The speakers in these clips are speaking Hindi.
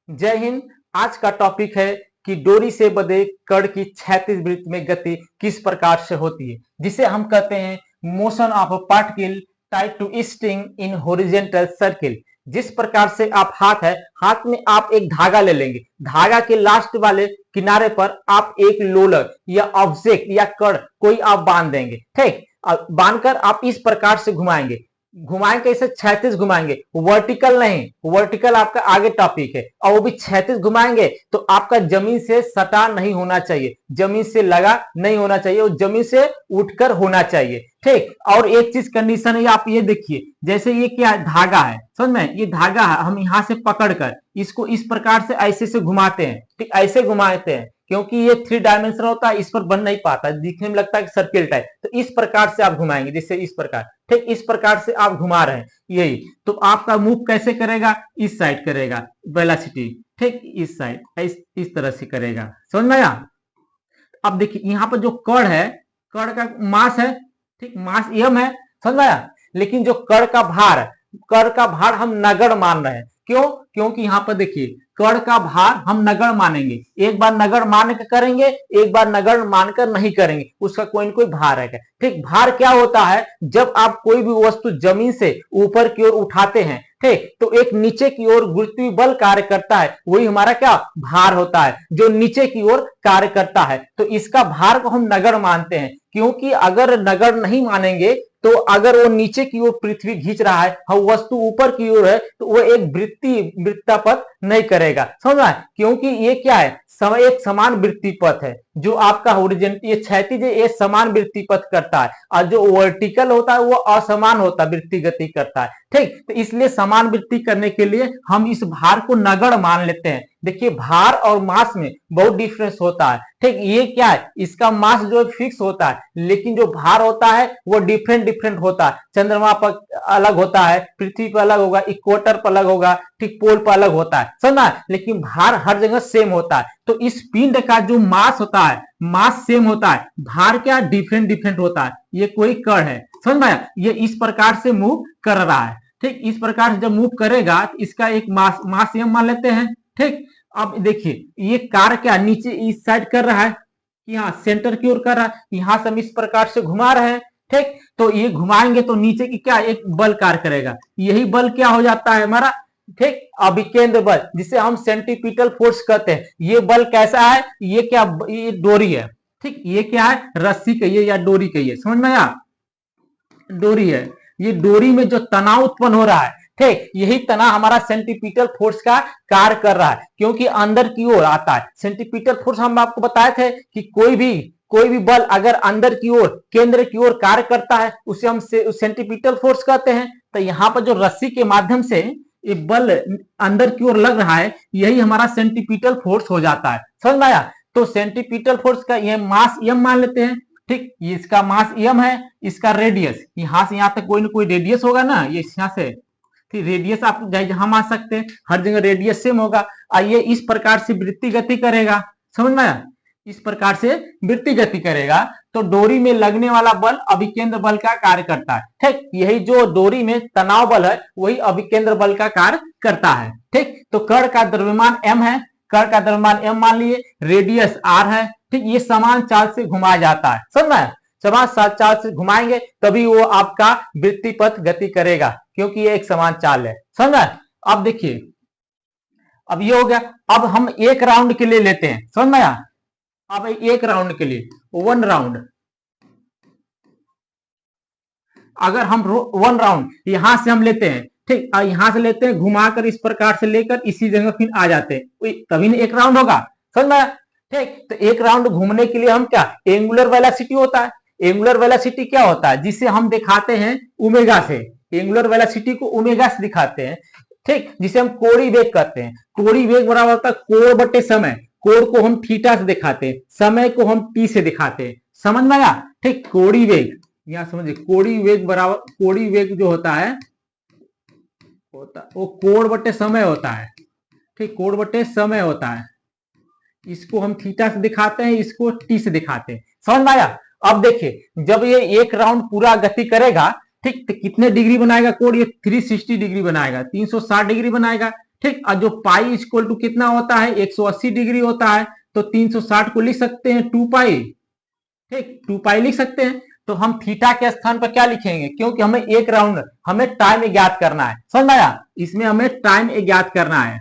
जय हिंद। आज का टॉपिक है कि डोरी से बंधे कड़ की क्षैतिज वृत्त में गति किस प्रकार से होती है, जिसे हम कहते हैं motion of a particle tied to string in horizontal circle. जिस प्रकार से आप हाथ में आप एक धागा ले लेंगे, धागा के लास्ट वाले किनारे पर आप एक लोलर या ऑब्जेक्ट या कड़ कोई आप बांध देंगे। ठीक, बांधकर आप इस प्रकार से घुमाएंगे इसे क्षैतिज घुमाएंगे, वर्टिकल नहीं। वर्टिकल आपका आगे टॉपिक है, और वो भी क्षैतिज घुमाएंगे तो आपका जमीन से सटा नहीं होना चाहिए, जमीन से लगा नहीं होना चाहिए, वो जमीन से उठकर होना चाहिए। ठीक, और एक चीज कंडीशन है, आप ये देखिए, जैसे ये क्या धागा है, समझ में, ये धागा है, हम यहां से पकड़कर इसको इस प्रकार से ऐसे से घुमाते हैं। ठीक, ऐसे घुमाते हैं क्योंकि ये 3 डायमेंशन होता है, इस पर बन नहीं पाता, दिखने में लगता है सर्किल टाइप, तो इस प्रकार से आप घुमाएंगे, जैसे इस प्रकार। ठीक, इस प्रकार से आप घुमा रहे हैं यही, तो आपका मूव कैसे करेगा, इस साइड करेगा वेलोसिटी। ठीक, इस साइड इस तरह से करेगा, समझ में आया। अब देखिए यहाँ पर जो कड़ है, कड़ का मास है, ठीक, मास एम है, समझ में आया। लेकिन जो कड़ का भार हम नगण्य मान रहे हैं। क्यों? क्योंकि यहाँ पर देखिए कड़ का भार हम नगण्य मानेंगे, एक बार नगण्य मान कर करेंगे, एक बार नगण्य मानकर नहीं करेंगे, उसका कोई न कोई भार है। ठीक, भार क्या होता है, जब आप कोई भी वस्तु जमीन से ऊपर की ओर उठाते हैं, ठीक, तो एक नीचे की ओर गुरुत्वीय बल कार्य करता है, वही हमारा क्या भार होता है, जो नीचे की ओर कार्य करता है। तो इसका भार को हम नगण्य मानते हैं, क्योंकि अगर नगण्य नहीं मानेंगे तो अगर वो नीचे की ओर पृथ्वी खींच रहा है और वस्तु ऊपर की ओर है, तो वो एक वृत्तापथ नहीं करेगा, समझ, क्योंकि ये क्या है, एक समान वृत्ति पथ है। जो आपका हॉरिजॉन्टल ये क्षैतिज है, ये समान वृत्ति पथ करता है, और जो वर्टिकल होता है वो असमान होता है, वृत्ति गति करता है। ठीक, तो इसलिए समान वृत्ति करने के लिए हम इस भार को नगण्य मान लेते हैं। देखिए भार और मास में बहुत डिफरेंस होता है। ठीक, ये क्या है, इसका मास जो फिक्स होता है, लेकिन जो भार होता है वो डिफरेंट होता है। चंद्रमा पर अलग होता है, पृथ्वी पर अलग होगा, इक्वेटर पर अलग होगा, ठीक, पोल पर अलग होता है, समझना। लेकिन भार हर जगह सेम होता है। तो इस पिंड का जो मास होता है, मास सेम होता है, भार क्या डिफरेंट होता है। ये कोई कण है, समझ में, ये इस प्रकार से मूव कर रहा है। ठीक, इस प्रकार से जब मूव करेगा तो इसका एक मास एम मान लेते हैं। ठीक, अब देखिए ये कार क्या नीचे इस साइड कर रहा है, यहाँ सेंटर की ओर कर रहा है, यहां से हम इस प्रकार से घुमा रहे हैं। ठीक, तो ये घुमाएंगे तो नीचे की क्या एक बल कार्य करेगा, यही बल क्या हो जाता है हमारा, ठीक, अभिकेंद्र बल, जिसे हम सेंट्रीपिटल फोर्स कहते हैं। ये बल कैसा है, ये क्या, ये डोरी है। ठीक, ये क्या है, रस्सी कहिए या डोरी कहिए, समझ में आया, डोरी है। ये डोरी में जो तनाव उत्पन्न हो रहा है, ठीक, यही तनाव हमारा सेंट्रीपिटल फोर्स का कार्य कर रहा है, क्योंकि अंदर की ओर आता है। सेंट्रीपिटल फोर्स हम आपको बताए थे कि कोई भी बल अगर अंदर की ओर, केंद्र की ओर कार्य करता है, उसे हम सेंट्रीपिटल फोर्स कहते हैं। तो यहाँ पर जो रस्सी के माध्यम से ये बल अंदर की ओर लग रहा है, यही हमारा सेंट्रीपिटल फोर्स हो जाता है, समझ में आया। तो सेंट्रीपिटल फोर्स का ये मास एम मान लेते हैं। ठीक, ये इसका मास एम है, इसका रेडियस यहां से यहां तक कोई ना कोई रेडियस होगा ना, ये यहां से, ठीक, रेडियस आप जहां मान सकते हैं, हर जगह रेडियस सेम होगा। आइए इस प्रकार से वृत्ति गति करेगा, समझ में आया, इस प्रकार से वृत्ति गति करेगा तो डोरी में लगने वाला बल अभिकेंद्र बल का कार्य करता है। ठीक, यही जो डोरी में तनाव बल है वही अभिकेंद्र बल का कार्य करता है। ठीक, तो कण का द्रव्यमान m है, कण का द्रव्यमान m मान लिए, रेडियस r है। ठीक, ये समान चाल से घुमाया जाता है, समझ में, समान चाल से घुमाएंगे तभी वो आपका वृत्ति पथ गति करेगा, क्योंकि ये एक समान चाल है, समझ में। अब देखिए, अब ये हो गया। अब हम एक राउंड के लिए लेते हैं, समझ में आया। अब एक राउंड के लिए 1 राउंड, अगर हम 1 राउंड यहां से हम लेते हैं, ठीक, यहां से लेते हैं घुमाकर इस प्रकार से लेकर इसी जगह फिर आ जाते हैं, तभी ना एक राउंड होगा, समझ में। ठीक, तो एक राउंड घूमने के लिए हम क्या, एंगुलर वेलोसिटी होता है। एंगुलर वेलोसिटी क्या होता है, जिसे हम दिखाते हैं ओमेगा से, एंगुलर वेलोसिटी को ओमेगा से दिखाते हैं। ठीक, जिसे हम कोणीय वेग कहते हैं। कोणीय वेग बराबर होता है कोण बटे समय, कोण को हम थीटा से दिखाते हैं, समय को हम टी से दिखाते हैं, समझ में आया। ठीक, कोणीय वेग, यहां समझिए, कोणीय वेग बराबर, कोणीय वेग जो होता है वो कोण बटे समय होता है। ठीक, कोण बटे समय होता है, इसको हम थीटा से दिखाते हैं, इसको टी से दिखाते हैं, समझ में आया। अब देखिए जब ये एक राउंड पूरा गति करेगा, ठीक, तो कितने डिग्री बनाएगा कोण, ये 360 डिग्री बनाएगा, 360 डिग्री बनाएगा। ठीक। और जो पाई इक्वल टू कितना होता है, 180 डिग्री होता है, तो 360 को लिख सकते हैं 2 पाई। ठीक, 2 पाई लिख सकते हैं। तो हम थीटा के स्थान पर क्या लिखेंगे, क्योंकि हमें एक राउंड, हमें टाइम ज्ञात करना है, समझ आया। इसमें हमें टाइम ज्ञात करना है,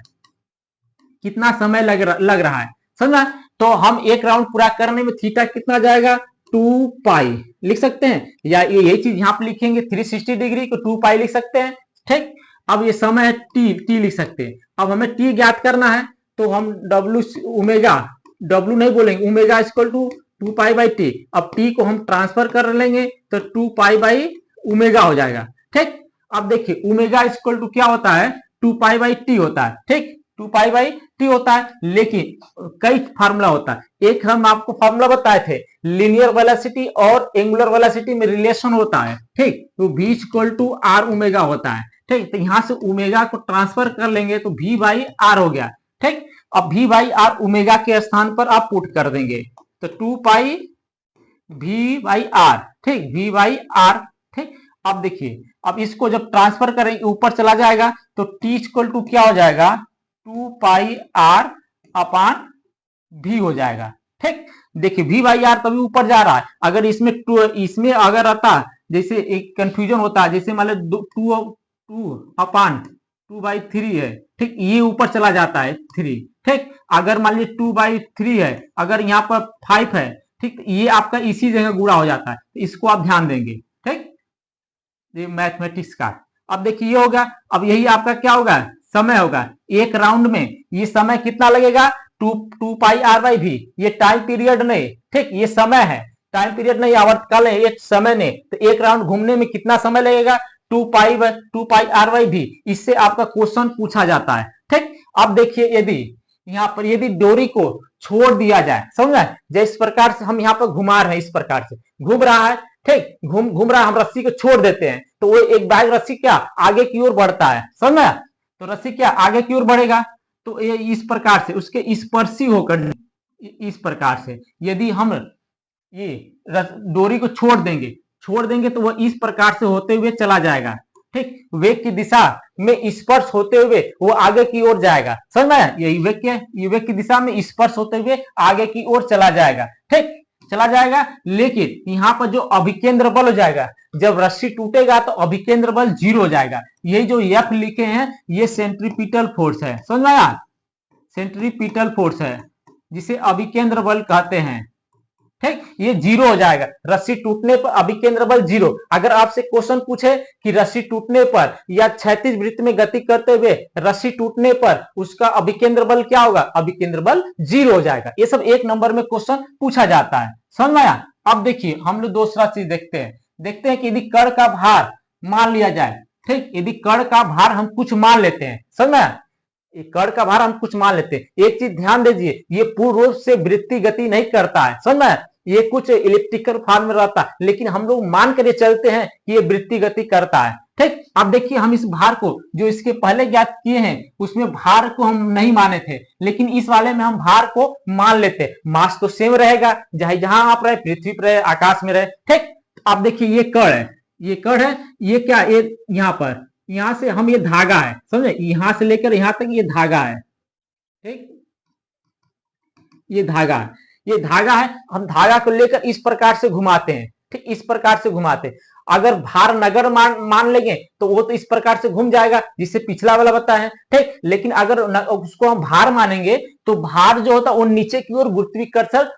कितना समय लग रहा है, समझा। तो हम एक राउंड पूरा करने में थीटा कितना जाएगा, 2 पाई लिख सकते हैं, या यही चीज यहाँ पे लिखेंगे 360 डिग्री को 2 पाई लिख सकते हैं। ठीक, अब ये समय है टी लिख सकते हैं। अब हमें टी ज्ञात करना है, तो हम डब्ल्यू ओमेगा, डब्ल्यू नहीं बोलेंगे, omega equal to 2 pi by t. अब टी को हम ट्रांसफर कर लेंगे तो 2 पाई बाई ओमेगा हो जाएगा। ठीक, अब देखिए ओमेगा इक्वल टू क्या होता है, 2 पाई बाई टी होता है। ठीक, 2 पाई बाई टी होता है, लेकिन कई फार्मूला होता है। एक हम आपको फार्मूला बताए थे, लीनियर वेलोसिटी और एंगुलर वेलोसिटी में रिलेशन होता है। ठीक, तो v equal to are omega होता है। ठीक, तो यहां से ओमेगा को ट्रांसफर कर लेंगे तो v बाई आर हो गया। ठीक, अब v बाई आर ओमेगा के स्थान पर आप पुट कर देंगे, तो 2 पाई v बाई आर। ठीक, v बाई आर। ठीक, अब देखिए, अब इसको जब ट्रांसफर करेंगे ऊपर चला जाएगा, तो t इक्वल टू क्या हो जाएगा, 2 पाई आर अपान v हो जाएगा। ठीक, देखिए v बाई आर तभी ऊपर जा रहा है, अगर इसमें अगर आता, जैसे एक कंफ्यूजन होता है, जैसे मान लो 2 अपान 2/3 है। ठीक, ये ऊपर चला जाता है 3। ठीक, अगर मान लीजिए 2/3 है, अगर यहाँ पर 5 है, ठीक, ये आपका इसी जगह गुणा हो जाता है, तो इसको आप ध्यान देंगे। ठीक, ये मैथमेटिक्स का। अब देखिए ये होगा, अब यही आपका क्या होगा, समय होगा। एक राउंड में ये समय कितना लगेगा, 2 पाई आर बाई भी, ये टाइम पीरियड नहीं, ठीक, ये समय है, टाइम पीरियड नहीं, आवर्तकाल है, एक समय नहीं। तो एक राउंड घूमने में कितना समय लगेगा, 2 पाई आर बाई भी। इससे आपका क्वेश्चन पूछा जाता है। ठीक, अब देखिए यदि यहाँ पर यदि डोरी को छोड़ दिया जाए, समझ, जिस प्रकार से हम यहाँ पर घुमा रहे हैं, इस प्रकार से घूम रहा है। ठीक, घूम रहा है, हम रस्सी को छोड़ देते हैं, तो वो एक बैग रस्सी क्या आगे की ओर बढ़ता है, समझ, तो रस्सी क्या आगे की ओर बढ़ेगा। तो ये इस प्रकार से उसके स्पर्शी होकर, इस प्रकार से यदि हम ये डोरी को छोड़ देंगे तो वह इस प्रकार से होते हुए चला जाएगा। ठीक, वेग की दिशा में स्पर्श होते हुए वो आगे की ओर जाएगा, समझ में आया? यही वेग की दिशा में स्पर्श होते हुए आगे की ओर चला जाएगा। ठीक, चला जाएगा, लेकिन यहाँ पर जो अभिकेंद्र बल हो जाएगा, जब रस्सी टूटेगा तो अभिकेंद्र बल 0 हो जाएगा। यही जो एफ लिखे हैं ये सेंट्रीपिटल फोर्स है, समझ में आया? सेंट्रीपिटल फोर्स है जिसे अभिकेंद्र बल कहते हैं। ठीक, ये 0 हो जाएगा, रस्सी टूटने पर अभिकेंद्र बल 0। अगर आपसे क्वेश्चन पूछे कि रस्सी टूटने पर या क्षैतिज वृत्त में गति करते हुए रस्सी टूटने पर उसका अभिकेंद्र बल क्या होगा, अभिकेंद्र बल 0 हो जाएगा। ये सब 1 नंबर में क्वेश्चन पूछा जाता है, समझ में आया? अब देखिए हम लोग दूसरा चीज देखते हैं कि यदि कण का भार मान लिया जाए। ठीक, यदि कण का भार हम कुछ मान लेते हैं, समझ में आया? कण का भार हम कुछ मान लेते हैं। एक चीज ध्यान दीजिए, ये पूर्ण रूप से वृत्ति गति नहीं करता है, समझ में, ये कुछ इलिप्टिकल फॉर्म में रहता है, लेकिन हम लोग मान कर चलते हैं कि ये वृत्ति गति करता है। ठीक, अब देखिए हम इस भार को जो इसके पहले ज्ञात किए हैं उसमें भार को हम नहीं माने थे, लेकिन इस वाले में हम भार को मान लेते हैं। मास तो सेम रहेगा, चाहे जहां आप रहे, पृथ्वी पर रहे, आकाश में रहे। ठीक, अब देखिए ये कण है, ये क्या, ये यहाँ पर, यहां से हम, ये धागा है, समझे, यहां से लेकर यहां तक ये धागा है। ठीक, ये धागा है, ये धागा है, हम धागा को लेकर इस प्रकार से घुमाते हैं। ठीक, इस प्रकार से घुमाते हैं। अगर भार नगर मान लेंगे तो वो तो इस प्रकार से घूम जाएगा, जिससे पिछला वाला बताया है। ठीक, लेकिन अगर उसको हम भार मानेंगे तो भार जो होता है वो नीचे की ओर गुरुत्वाकर्षण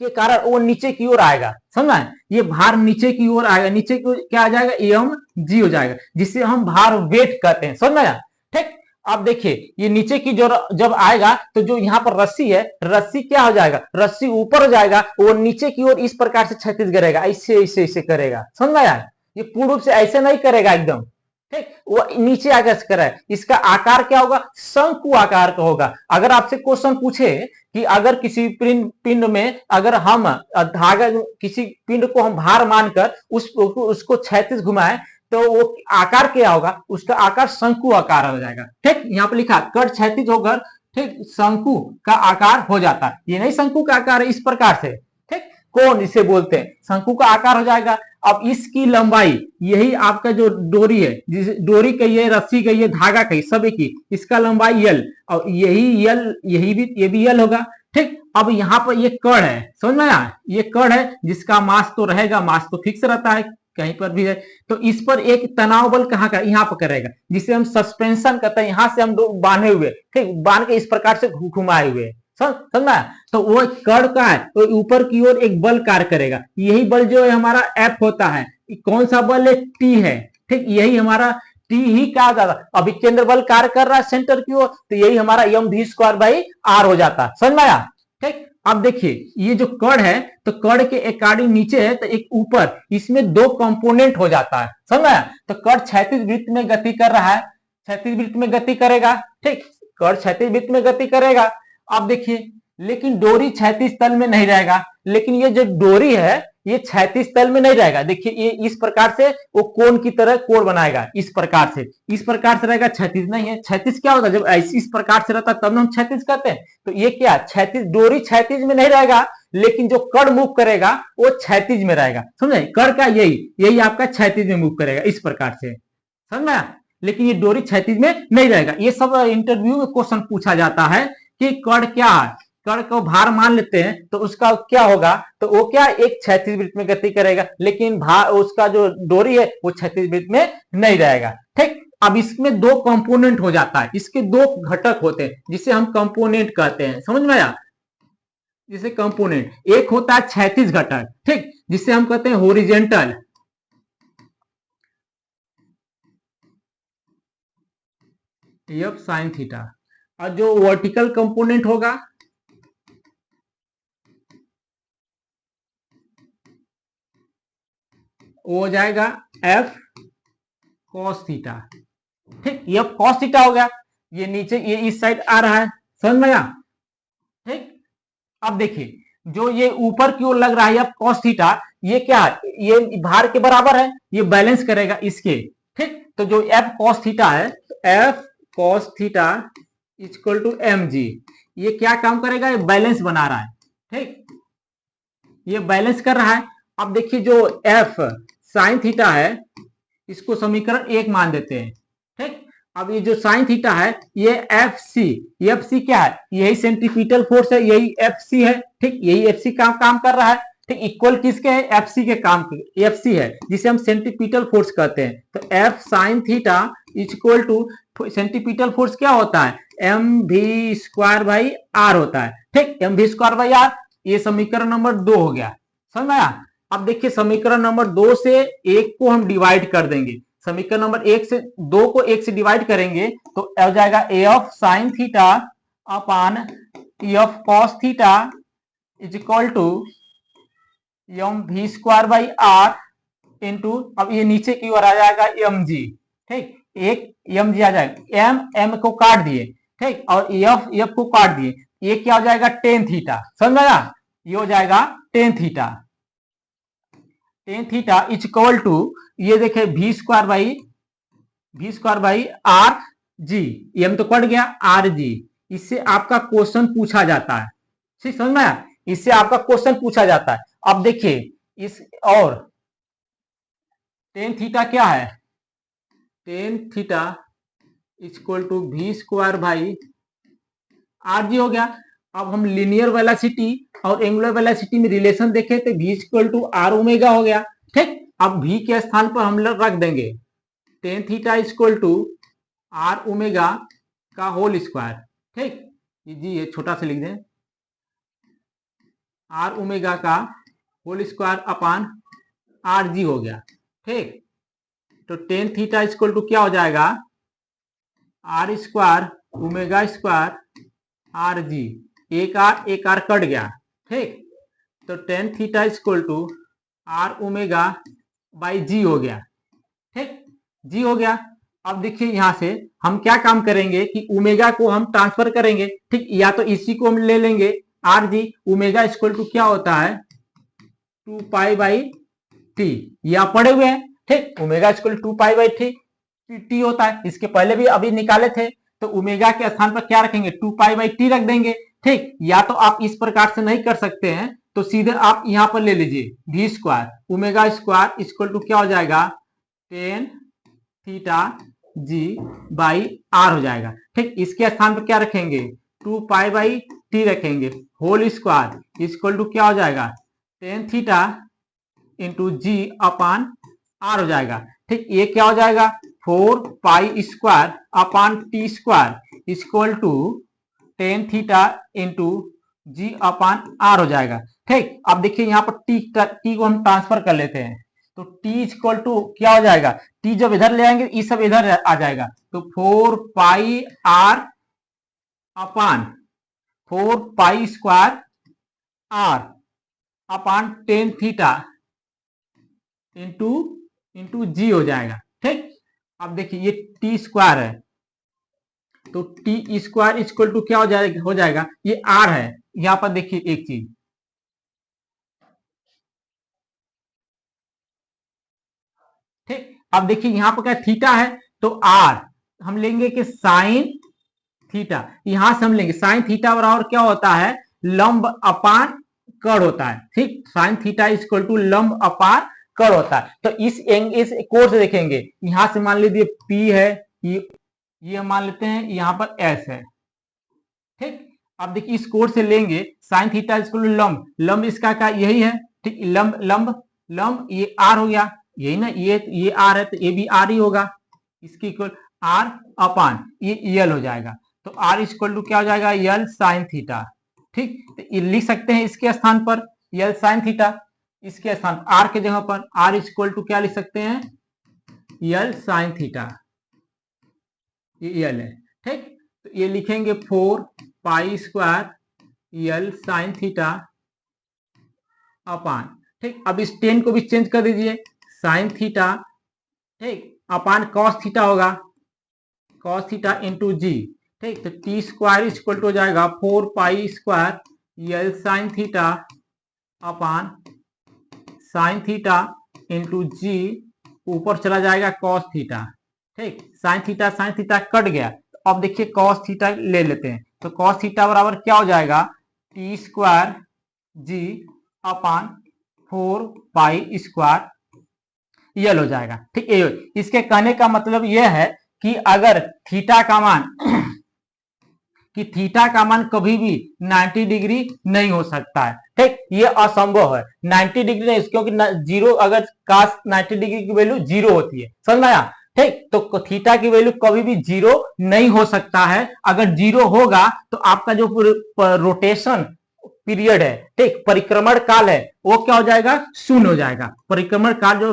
के कारण वो नीचे की ओर आएगा, समझा? ये भार नीचे की ओर आएगा, नीचे की ओर क्या आ जाएगा, एम जी हो जाएगा, जिसे हम भार वेट कहते हैं, समझ में? ठीक, अब देखिए ये नीचे की जो जब आएगा तो जो यहाँ पर रस्सी है, रस्सी क्या हो जाएगा, रस्सी ऊपर हो जाएगा, वो नीचे की ओर इस प्रकार से क्षैतिज करेगा, ऐसे ऐसे ऐसे करेगा, समझ में यार? ये पूर्ण रूप से ऐसे नहीं करेगा एकदम। ठीक, वो नीचे आकर करे, इसका आकार क्या होगा, शंकु आकार का होगा। अगर आपसे क्वेश्चन पूछे कि अगर किसी पिंड में अगर हम धागा, किसी पिंड को हम भार मानकर उसको क्षैतिज घुमाए तो वो आकार क्या होगा, उसका आकार शंकु आकार हो जाएगा। ठीक, यहाँ पे लिखा कण क्षैतिज होकर ठीक शंकु का आकार हो जाता है, ये नहीं शंकु का आकार है इस प्रकार से। ठीक, कोन इसे बोलते हैं, शंकु का आकार हो जाएगा। अब इसकी लंबाई, यही आपका जो डोरी है, जिस डोरी कहिए, रस्सी कहिए, धागा कहिए, सब एक ही, इसका लंबाई यल, और यही यल, यही भी, ये भी यल होगा। ठीक, अब यहाँ पर ये कड़ है, समझ में आया, ये कड़ है जिसका मास तो रहेगा, मास तो फिक्स रहता है कहीं पर भी है, तो इस पर एक तनाव बल कहाँ का, यहाँ पर करेगा, जिसे हम सस्पेंशन कहते हैं। यहां से हम बांधे हुए, ठीक, बांध के इस प्रकार से घुमाए हुए, समझना। तो वो कड़ का है, तो ऊपर की ओर एक बल कार्य करेगा, यही बल जो है हमारा एफ होता है। कौन सा बल है, टी है, ठीक, यही हमारा टी ही कहा जाता। अभी केंद्र बल कार्य कर रहा है सेंटर की ओर, तो यही हमारा m we square by r हो जाता है, समझ में आया। ठीक, अब देखिए ये जो कड़ है, तो कड़ के अकॉर्डिंग नीचे है, तो एक ऊपर, इसमें दो कंपोनेंट हो जाता है, समझ में आया। तो कड़ क्षैतिज वृत्त में गति कर रहा है, क्षैतिज वृत्त में गति करेगा, ठीक, कड़ क्षैतिज वृत्त में गति करेगा। अब देखिए, लेकिन डोरी क्षैतिज तल में नहीं रहेगा, लेकिन ये जो डोरी है ये क्षैतिज तल में नहीं रहेगा। देखिए ये इस प्रकार से वो कोण की तरह कोण बनाएगा, इस प्रकार से, इस प्रकार से रहेगा, क्षैतिज नहीं है। क्षैतिज क्या होता है, जब ऐसी इस प्रकार से रहता है तब हम क्षैतिज कहते हैं। तो ये क्या, क्षैतिज, डोरी क्षैतिज में नहीं रहेगा, लेकिन जो कड़ मूव करेगा वो क्षैतिज में रहेगा, समझे। कड़ का यही यही आपका क्षैतिज में मूव करेगा, इस प्रकार से, समझ में आया। लेकिन ये डोरी क्षैतिज में नहीं रहेगा। ये सब इंटरव्यू में क्वेश्चन पूछा जाता है कि कड़ क्या है, कण को भार मान लेते हैं तो उसका क्या होगा, तो वो क्या, एक क्षैतिज वृत्त में गति करेगा, लेकिन भार, उसका जो डोरी है वो क्षैतिज वृत्त में नहीं रहेगा। ठीक, अब इसमें दो कंपोनेंट हो जाता है, इसके दो घटक होते हैं जिसे हम कंपोनेंट कहते हैं, समझ में आया। जिसे कंपोनेंट, एक होता है क्षैतिज घटक, ठीक, जिसे हम कहते हैं होरिजेंटल, एफ साइन थीटा, और जो वर्टिकल कंपोनेंट होगा वो हो जाएगा एफ कॉस थीटा। ठीक, ये कॉस थीटा हो गया, ये नीचे, ये इस साइड आ रहा है, समझ में आया। ठीक, अब देखिए जो ये ऊपर की ओर लग रहा है एफ कॉस थीटा, ये क्या है, ये भार के बराबर है, ये बैलेंस करेगा इसके। ठीक, तो जो एफ कॉस थीटा है, f cos theta equal to m g, ये क्या काम करेगा, ये बैलेंस बना रहा है। ठीक, ये बैलेंस कर रहा है। अब देखिए जो एफ साइन थीटा है, इसको समीकरण एक मान देते हैं। ठीक, अब ये जो साइन थीटा है, ये एफ सी क्या है, यही सेंट्रीपिटल फोर्स है, यही एफ सी है। ठीक, यही एफ सी काम कर रहा है। ठीक, इक्वल किसके है, एफ सी के काम के, एफ सी है जिसे हम सेंट्रीपिटल फोर्स कहते हैं। तो f sine theta equal to, centripetal force क्या होता है, m we square by r होता है। ठीक, m we square by r, ये समीकरण नंबर 2 हो गया, समझ में आया। अब देखिए समीकरण नंबर 2 से 1 को हम डिवाइड कर देंगे, समीकरण नंबर 1 से 2 को 1 से डिवाइड करेंगे तो हो जाएगा A of sine theta upon E of cos theta is equal to M we square by R into, अब ये नीचे की ओर आ जाएगा एम जी। ठीक, एक एम जी आ जाएगा, एम एम को काट दिए, ठीक, और एफ को काट दिए, ये क्या हो जाएगा, टेन थीटा, समझ में आया। ये हो जाएगा tan theta, tan theta is equal to, ये देखे v square by r g, m तो कट गया, आर जी। इससे आपका क्वेश्चन पूछा जाता है, ठीक, समझ में आया, इससे आपका क्वेश्चन पूछा जाता है। अब देखिए इस, और टेन थीटा क्या है, tan theta equal to v square by r g हो गया। अब हम लीनियर वेलोसिटी और एंगुलर वेलोसिटी में रिलेशन देखें तो v equal to are omega हो गया। ठीक, अब v के स्थान पर हम लोग रख देंगे tan theta equal to are omega का होल स्क्वायर। ठीक, जी ये छोटा से लिख दें, आर ओमेगा का whole square upon r g हो गया। ठीक, तो टेन थीटा इक्वल टू क्या हो जाएगा, R square omega square R G, एक आर कट गया। ठीक, तो tan theta equal to are omega by G हो गया। ठीक, जी हो गया। अब देखिए यहां से हम क्या काम करेंगे कि ओमेगा को हम ट्रांसफर करेंगे। ठीक, या तो इसी को हम ले लेंगे r g, omega equal to क्या होता है, 2 पाई बाई टी, या पढ़े हुए हैं। ठीक, omega equal 2 pi by T होता है, इसके पहले भी अभी निकाले थे। तो ओमेगा के स्थान पर क्या रखेंगे, 2 पाई बाई टी रख देंगे। ठीक, या तो आप इस प्रकार से नहीं कर सकते हैं तो सीधे आप यहां पर ले लीजिए v square omega square equal to क्या हो जाएगा tan theta g by r हो जाएगा। ठीक, इसके स्थान पर क्या रखेंगे 2 पाई बाई टी रखेंगे होल स्क्वायर इक्वल टू क्या हो जाएगा tan theta into g upon r हो जाएगा। ठीक, ये क्या हो जाएगा 4 pi square upon t square equal to tan theta into g upon r हो जाएगा। ठीक, अब देखिए यहाँ पर टी को हम ट्रांसफर कर लेते हैं तो t इक्वल टू क्या हो जाएगा t जब इधर ले आएंगे ये सब इधर आ जाएगा तो 4 pi R upon 4 pi square R upon tan theta into into G हो जाएगा। ठीक, अब देखिए ये टी स्क्वायर है तो टी स्क्वायर इक्वल टू क्या हो जाएगा ये आर है। यहां पर देखिए एक चीज ठीक, अब देखिए यहां पर क्या थीटा है तो आर हम लेंगे कि साइन थीटा यहां से हम लेंगे साइन थीटा बराबर क्या होता है लंब अपान कड़ होता है। ठीक, साइन थीटा इक्वल टू लंब अपान कड़ होता है। तो इस कोण से देखेंगे यहां से मान लीजिए P है ये मान लेते हैं यहां पर S है। ठीक, अब देखिए इस कोण से लेंगे साइन थीटा इक्वल टू लंब लंब इसका क्या यही है। ठीक, लंब लंब लंब ये R हो गया यही ना ये R है तो ये भी R ही होगा इसकी इक्वल R अपान ये यल हो जाएगा तो R इक्वल टू क्या हो जाएगा यल साइन थीटा। ठीक, तो ये लिख सकते हैं इसके स्थान पर यल साइन थीटा इसके स्थान R के जगह पर R इक्वल टू क्या लिख सकते हैं यल साइन थीटा ये यल है। ठीक, तो ये लिखेंगे 4 pi square L sine theta अपान ठीक, अब इस 10 को भी चेंज कर दीजिए साइन थीटा ठीक अपान कॉस थीटा होगा कॉस थीटा इंटू जी। ठीक, तो टी स्क्वायर इक्वल टू हो जाएगा 4 pi square L sine theta upon sine theta into G ऊपर चला जाएगा कॉस थीटा। ठीक, साइन थीटा कट गया तो अब देखिए कॉस थीटा ले लेते हैं तो कॉस थीटा बराबर क्या हो जाएगा टी स्क्वायर जी अपान 4 पाई स्क्वायर यल हो जाएगा। ठीक, इसके कहने का मतलब यह है कि अगर थीटा का मान कि थीटा का मान कभी भी 90 डिग्री नहीं हो सकता है। ठीक, ये असंभव है 90 डिग्री नहीं क्योंकि जीरो अगर काश 90 डिग्री की वैल्यू जीरो होती है समझ में आया। ठीक, तो थीटा की वैल्यू कभी भी जीरो नहीं हो सकता है। अगर जीरो होगा तो आपका जो रोटेशन पीरियड है ठीक परिक्रमण काल है वो क्या हो जाएगा शून्य हो जाएगा। परिक्रमण काल जो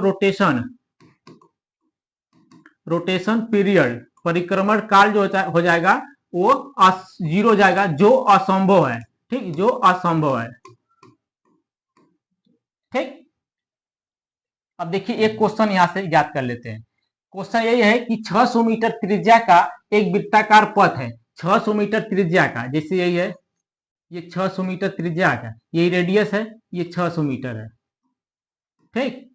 रोटेशन पीरियड परिक्रमण काल जो हो जाएगा वो जीरो हो जाएगा जो असंभव है। ठीक, जो असंभव है। ठीक, अब देखिए एक क्वेश्चन यहां से याद कर लेते हैं। क्वेश्चन यही है कि 600 मीटर त्रिज्या का एक वृत्ताकार पथ है 600 मीटर त्रिज्या का जैसे यही है ये 600 मीटर त्रिज्या का यही रेडियस है ये 600 मीटर है। ठीक,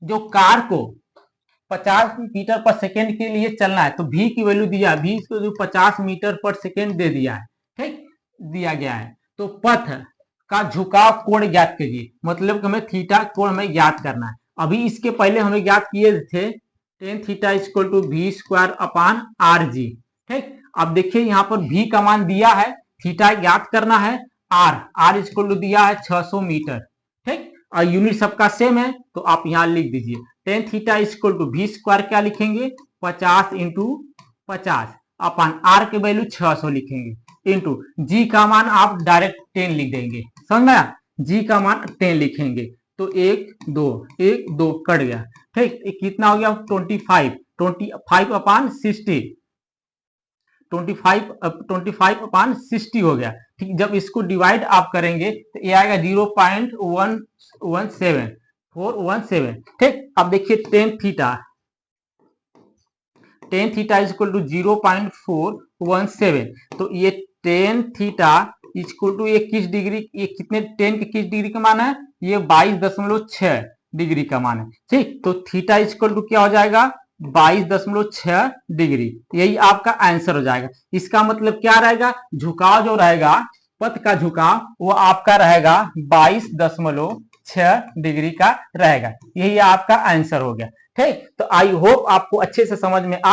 जो कार को 50 मीटर पर सेकेंड के लिए चलना है तो v की वैल्यू दिया v को जो 50 मीटर पर सेकेंड दे दिया है। ठीक, दिया गया है तो पथ का झुकाव कोण ज्ञात कीजिए मतलब कि हमें थीटा कोण हमें ज्ञात करना है। अभी इसके पहले हमें ज्ञात किए थे tan theta equal to v square upon r g. ठीक, अब देखिए यहाँ पर v का मान दिया है थीटा ज्ञात करना है r इक्वल टू दिया है 600 मीटर। ठीक, और यूनिट सबका सेम है तो आप यहाँ लिख दीजिए tan theta equal to v square क्या लिखेंगे 50 इंटू 50 अपान आर के वैल्यू 600 लिखेंगे इंटू जी का मान आप डायरेक्ट 10 लिख देंगे समझ में आया जी का मान 10 लिखेंगे तो 1 2 कट गया। ठीक, कितना हो गया 25 अपान 60 25 अपान 60 हो गया। ठीक, जब इसको डिवाइड आप करेंगे तो ये आएगा 0.417। ठीक, अब देखिए टेन थीटा इक्वल टू 0.417 तो ये टेन थीटा इक्वल टू ये किस डिग्री ये कितने टेन के किस डिग्री का मान है ये 22.6 डिग्री का मान है। ठीक, तो थीटा इक्वल टू क्या हो जाएगा 22.6 डिग्री यही आपका आंसर हो जाएगा। इसका मतलब क्या रहेगा झुकाव जो रहेगा पथ का झुकाव वो आपका रहेगा 22.6 डिग्री का रहेगा। यही आपका आंसर हो गया। ठीक, तो आई होप आपको अच्छे से समझ में आ